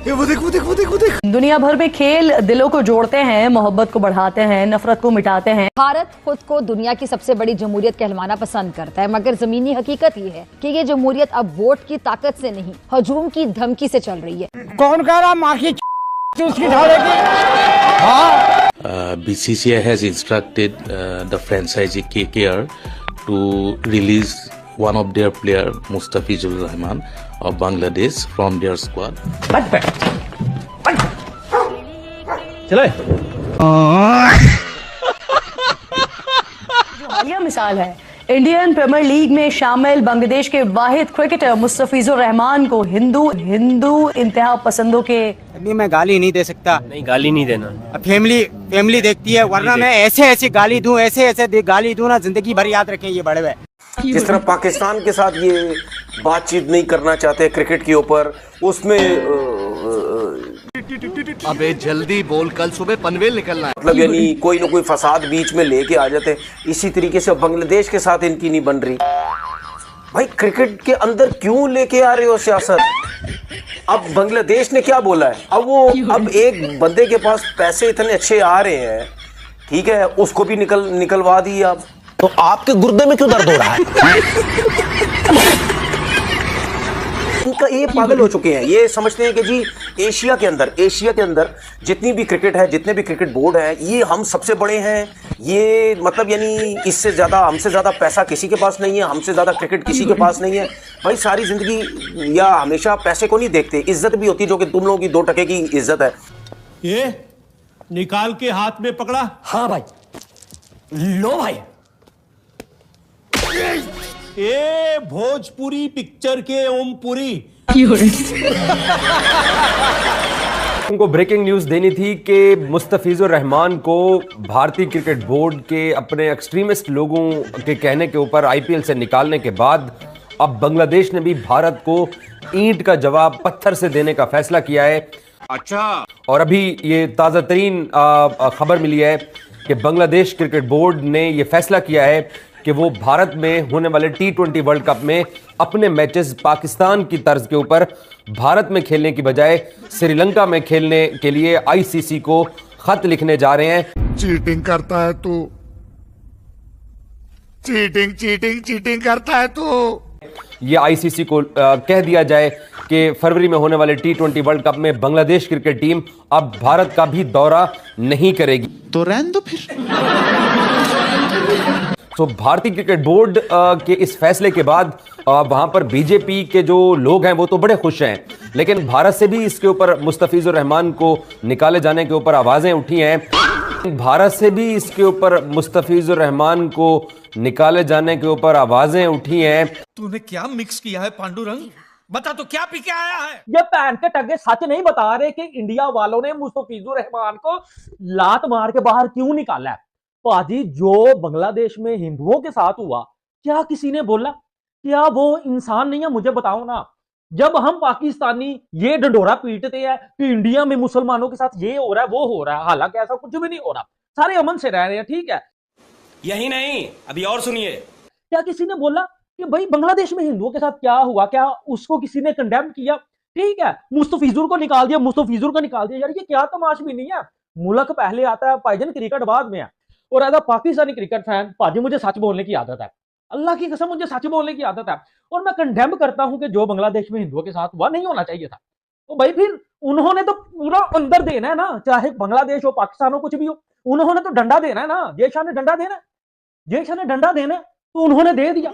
वो देख वो देख वो देख वो देख। दुनिया भर में खेल दिलों को जोड़ते हैं, मोहब्बत को बढ़ाते हैं, नफरत को मिटाते हैं। भारत खुद को दुनिया की सबसे बड़ी जमहूरियत कहलवाना पसंद करता है, मगर जमीनी हकीकत ये है कि ये जमहूरियत अब वोट की ताकत से नहीं, हजूम की धमकी से चल रही है। कौन कह रहा माँ की उसकी BCCI has instructed the franchisee KKR to release one of their player Mustafizur Rahman of Bangladesh from their squad. चले हालिया मिसाल है, इंडियन प्रीमियर लीग में शामिल बांग्लादेश के वाहिद क्रिकेटर मुस्तफिजुर रहमान को हिंदू इंतहा पसंदों के अभी मैं गाली नहीं दे सकता। नहीं, गाली नहीं देना। फैमिली देखती है, वरना मैं ऐसे गाली दूं, ऐसे गाली दूं ना, जिंदगी भर याद रखें ये बड़े हुए। जिस तरह पाकिस्तान के साथ ये बातचीत नहीं करना चाहते क्रिकेट के ऊपर, उसमें अबे जल्दी बोल, कल सुबह पनवेल निकलना है। मतलब यानी कोई ना कोई फसाद बीच में लेके आ जाते। इसी तरीके से बांग्लादेश के साथ इनकी नहीं बन रही। भाई क्रिकेट के अंदर क्यों लेके आ रहे हो सियासत? अब बांग्लादेश ने क्या बोला है? अब एक बंदे के पास पैसे इतने अच्छे आ रहे हैं, ठीक है, उसको भी निकलवा दी आप। तो आपके गुर्दे में क्यों दर्द हो रहा है? इनका ये पागल हो चुके हैं, ये समझते हैं कि जी एशिया के अंदर जितनी भी क्रिकेट है, जितने भी क्रिकेट बोर्ड है, ये हम सबसे बड़े हैं। ये मतलब यानी इससे ज़्यादा, हमसे ज़्यादा पैसा किसी के पास नहीं है, हमसे ज़्यादा क्रिकेट किसी के पास नहीं है। भाई सारी ज़िंदगी या हमेशा पैसे को नहीं देखते, इज्जत भी होती है, जो कि तुम लोगों की 2 टके की इज्जत है। ये निकाल के हाथ में पकड़ा। हाँ भाई, लो भाई। ए भोजपुरी पिक्चर के ओमपुरी। उनको ब्रेकिंग न्यूज देनी थी कि मुस्तफिजुर रहमान को भारतीय क्रिकेट बोर्ड के अपने एक्सट्रीमिस्ट लोगों के कहने के ऊपर आईपीएल से निकालने के बाद अब बांग्लादेश ने भी भारत को ईंट का जवाब पत्थर से देने का फैसला किया है। अच्छा, और अभी ये ताज़ा तरीन खबर मिली है कि बांग्लादेश क्रिकेट बोर्ड ने ये फैसला किया है कि वो भारत में होने वाले T20 वर्ल्ड कप में अपने मैचेस पाकिस्तान की तर्ज के ऊपर भारत में खेलने की बजाय श्रीलंका में खेलने के लिए आईसीसी को खत लिखने जा रहे हैं। चीटिंग करता है तू, चीटिंग करता है तू। ये आईसीसी को कह दिया जाए कि फरवरी में होने वाले T20 वर्ल्ड कप में बांग्लादेश क्रिकेट टीम अब भारत का भी दौरा नहीं करेगी। तो रहने दो फिर। तो भारतीय क्रिकेट बोर्ड के इस फैसले के बाद वहां पर बीजेपी के जो लोग हैं वो तो बड़े खुश हैं, लेकिन भारत से भी इसके ऊपर मुस्तफिजुर रहमान को निकाले जाने के ऊपर आवाजें उठी हैं। भारत से भी इसके ऊपर मुस्तफिजुर रहमान को निकाले जाने के ऊपर आवाजें उठी हैं। तूने क्या मिक्स किया है पांडुरंग? बता तो क्या पी के आया है? ये पैन के टगे सच नहीं बता रहे कि इंडिया वालों ने मुस्तफिजुर रहमान को लात मार के बाहर क्यों निकाला है। पाजी, जो बांग्लादेश में हिंदुओं के साथ हुआ, क्या किसी ने बोला? क्या वो इंसान नहीं है? मुझे बताओ ना। जब हम पाकिस्तानी ये डंडोरा पीटते हैं कि इंडिया में मुसलमानों के साथ ये हो रहा है, वो हो रहा है, हालांकि ऐसा कुछ भी नहीं हो रहा, सारे अमन से रह रहे हैं, ठीक है। यही नहीं, अभी और सुनिए। क्या किसी ने बोला कि भाई बांग्लादेश में हिंदुओं के साथ क्या हुआ? क्या उसको किसी ने कंडेम किया? ठीक है, मुस्तफिजुर को निकाल दिया, मुस्तफिजुर को निकाल दिया। यार ये क्या तमाश भी नहीं है। मुल्क पहले आता है, भाईजान क्रिकेट बाद में है। और as a Pakistani cricket fan पाजी, मुझे सच बोलने की आदत है, अल्लाह की कसम मुझे सच बोलने की आदत है। और मैं कंडेम करता हूं कि जो बांग्लादेश में हिंदुओं के साथ हुआ नहीं होना चाहिए था। तो भाई फिर उन्होंने तो पूरा अंदर देना है ना, चाहे बांग्लादेश हो, पाकिस्तान हो, कुछ भी हो, उन्होंने तो डंडा देना है ना। जय शाह ने डंडा देना है, जय शाह ने डंडा देना है, तो उन्होंने दे दिया।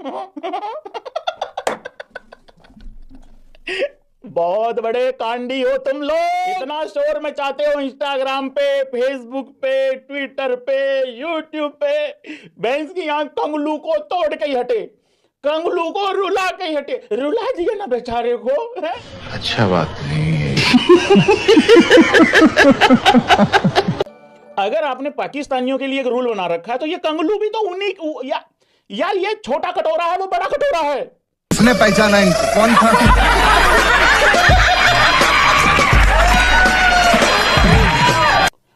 बहुत बड़े कांडी हो तुम लोग, इतना शोर मचाते हो इंस्टाग्राम पे, फेसबुक पे, ट्विटर पे, यूट्यूब पे। भैंस की आंख कंगलू को तोड़ के ही हटे, कंगलू को रुला के ही हटे। रुला दिए ना बेचारे को, है? अच्छा बात नहीं है। अगर आपने पाकिस्तानियों के लिए एक रूल बना रखा है तो ये कंगलू भी तो उन्हीं यार ये छोटा कटोरा है, वो बड़ा कटोरा है। उसने पहचाना इनको, कौन था?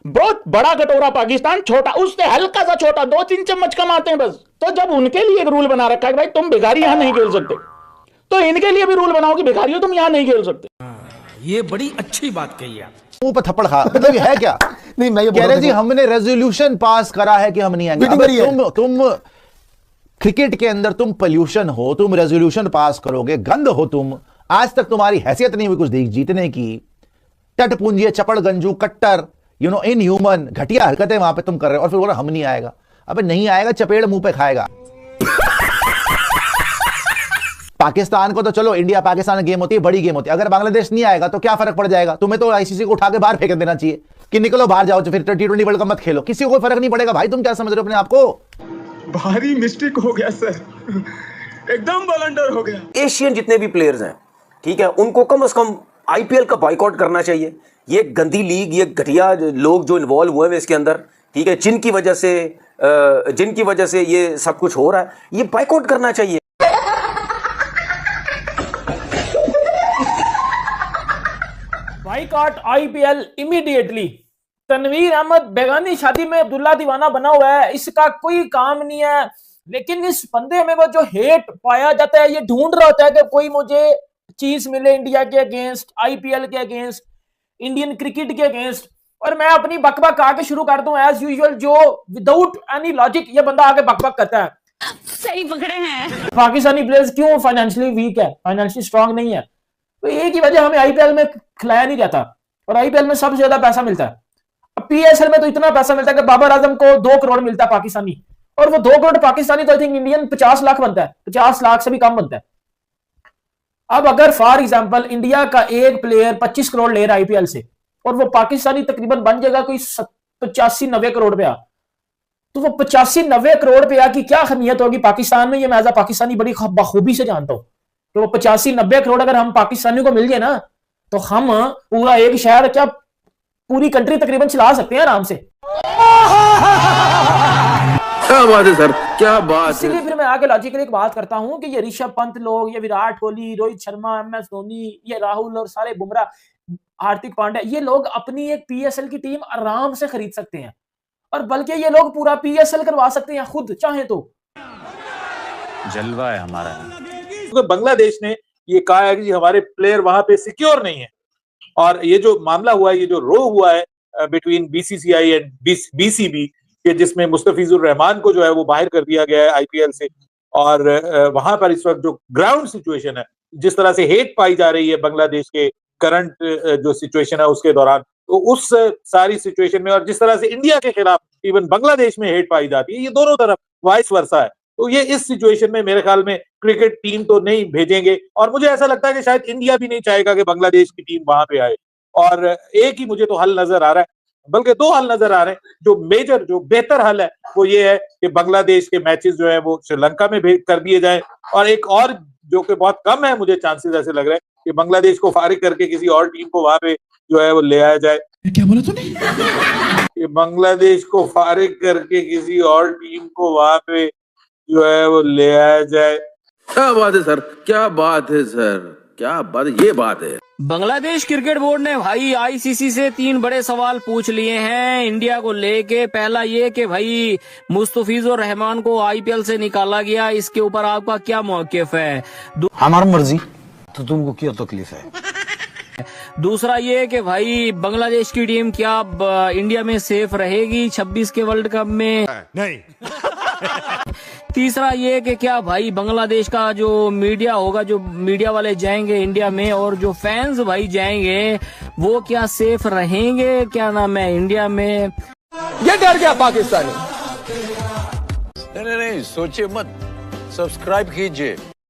बहुत बड़ा कटोरा पाकिस्तान, छोटा उससे हल्का सा छोटा, 2-3 चम्मच कम आते हैं बस। तो जब उनके लिए एक रूल बना रखा है कि भाई तुम भिखारी यहां नहीं खेल सकते, तो इनके लिए भी रूल बनाओ कि भिखारियों तुम यहां नहीं खेल सकते। ये बड़ी अच्छी बात कही आप। मुंह पर थप्पड़ खा, मतलब ये है क्या? नहीं मैं ये कह रहे जी हमने रेजोल्यूशन पास करा है कि हम नहीं आएंगे। तुम क्रिकेट के अंदर तुम पोल्यूशन हो, तुम रेजोल्यूशन पास करोगे, गंद हो तुम। आज तक तुम्हारी हैसियत नहीं हुई कुछ जीतने की। टटपूंजी, चपड़ गंजू, कट्टर, इनह्यूमन, घटिया हरकतें वहां पे तुम कर रहे हो और फिर बोल रहे हम नहीं आएगा। अबे नहीं आएगा, चपेड़ मुंह पे खाएगा। पाकिस्तान को तो चलो इंडिया पाकिस्तान गेम होती है, बड़ी गेम होती है। अगर बांग्लादेश नहीं आएगा तो क्या फर्क पड़ जाएगा? तुम्हें तो आईसीसी को उठा के बाहर फेंक देना चाहिए कि निकलो बाहर जाओ, फिर T20 वर्ल्ड कप मत खेलो। किसी को फर्क नहीं पड़ेगा भाई। तुम क्या समझ रहे हो अपने आप को? भारी मिस्टेक हो गया सर, एकदम ब्लंडर हो गया। एशियन जितने भी प्लेयर्स हैं, ठीक है, उनको कम से कम आईपीएल का बॉयकॉट करना चाहिए। ये गंदी लीग, ये घटिया लोग जो इन्वॉल्व हुए हैं इसके अंदर, ठीक है, जिनकी वजह से ये सब कुछ हो रहा है, ये बॉयकॉट करना चाहिए। Boycott IPL immediately. Tanveer Ahmed बेगानी शादी में अब्दुल्ला दीवाना बना हुआ है, इसका कोई काम नहीं है। लेकिन इस बंदे में वो जो हेट पाया जाता है, ये ढूंढ रहा होता है कि कोई मुझे चीज मिले इंडिया के अगेंस्ट, आईपीएल के अगेंस्ट, इंडियन क्रिकेट के अगेंस्ट, और मैं अपनी बकबक आके शुरू कर दूं एज यूजुअल। जो विदाउट एनी लॉजिक ये बंदा आके बकबक करता है। सही पकड़े हैं। पाकिस्तानी प्लेयर्स क्यों फाइनेंशियली वीक है, फाइनेंशियली स्ट्रांग नहीं है? तो एक ही वजह, हमें आईपीएल में खिलाया नहीं जाता और आईपीएल में सबसे ज्यादा पैसा मिलता है। अब पीएसएल में तो इतना पैसा मिलता है कि बाबर आजम को 2 करोड़ मिलता है पाकिस्तानी, और वो 2 करोड़ पाकिस्तानी तो आई थिंक इंडियन 50 लाख बनता है, 50 लाख से भी कम बनता है। अब अगर फॉर एग्जांपल इंडिया का एक प्लेयर 25 करोड़ ले रहा है आईपीएल से, और वो पाकिस्तानी तकरीबन बन जाएगा कोई 85-90 करोड़ रुपया, तो वो 85-90 करोड़ रुपया की क्या अहमियत होगी पाकिस्तान में? ये मैं एज अ पाकिस्तानी बड़ी बखूबी से जानता हूं। तो वो 85-90 करोड़ अगर हम पाकिस्तानियों को मिल जाए ना, तो हम पूरा एक शहर, क्या पूरी कंट्री तकरीबन चला सकते हैं आराम से। क्या बात है सर, क्या बात है। इसलिए फिर मैं आगे लॉजिकली एक बात करता हूं कि ये ऋषभ पंत लोग, ये विराट कोहली, रोहित शर्मा, MS धोनी, ये राहुल और सारे बुमराह, हार्दिक पांड्या, ये लोग अपनी एक पीएसएल की टीम आराम से खरीद सकते हैं, और बल्कि ये लोग पूरा पीएसएल करवा सकते हैं खुद चाहे तो। जलवा है हमारा। तो बांग्लादेश ने ये कहा है कि हमारे प्लेयर वहां पे सिक्योर नहीं है, और ये जो मामला हुआ है, ये जो रो हुआ है बिटवीन बीसीसीआई एंड बीसीबी के, जिसमें मुस्तफिजुर रहमान को जो है वो बाहर कर दिया गया है आईपीएल से, और वहां पर इस वक्त जो ग्राउंड सिचुएशन है, जिस तरह से हेट पाई जा रही है बांग्लादेश के करंट जो सिचुएशन है उसके दौरान, तो उस सारी सिचुएशन में, और जिस तरह से इंडिया के खिलाफ इवन बांग्लादेश में हेट पाई जाती है, ये दोनों तरफ वाइस वर्सा है। तो ये इस सिचुएशन में मेरे ख्याल में क्रिकेट टीम तो नहीं भेजेंगे, और मुझे ऐसा लगता है कि शायद इंडिया भी नहीं चाहेगा कि बांग्लादेश की टीम वहां पे आए। और एक ही मुझे तो हल नजर आ रहा है, बल्कि 2 हल नजर आ रहे हैं। जो मेजर, जो बेहतर हल है वो ये है कि बांग्लादेश के मैचेस जो है वो श्रीलंका में कर दिए जाए, और एक और जो कि बहुत कम है, मुझे चांसेस ऐसे लग रहे हैं कि बांग्लादेश को फारिग करके किसी और टीम को वहां पे जो है वो ले आया जाए। क्या बोला तूने? कि बांग्लादेश को फारिग करके किसी और टीम को वहां पे जो है वो ले आया जाए। क्या बात है सर, क्या बात है सर, क्या बात है, ये बात है। बांग्लादेश क्रिकेट बोर्ड ने भाई आईसीसी से 3 बड़े सवाल पूछ लिए हैं इंडिया को लेके। पहला ये कि भाई मुस्तफिजुर रहमान को आईपीएल से निकाला गया, इसके ऊपर आपका क्या मौक़िफ़ है? हमारी मर्जी, तो तुमको क्या तकलीफ है? दूसरा ये कि भाई बांग्लादेश की टीम क्या इंडिया में सेफ रहेगी 26 के वर्ल्ड कप में? नहीं। तीसरा ये कि क्या भाई बांग्लादेश का जो मीडिया होगा, जो मीडिया वाले जाएंगे इंडिया में, और जो फैंस भाई जाएंगे, वो क्या सेफ रहेंगे, क्या नाम है, इंडिया में? ये डर गया पाकिस्तानी। नहीं, सोचिए मत, सब्सक्राइब कीजिए।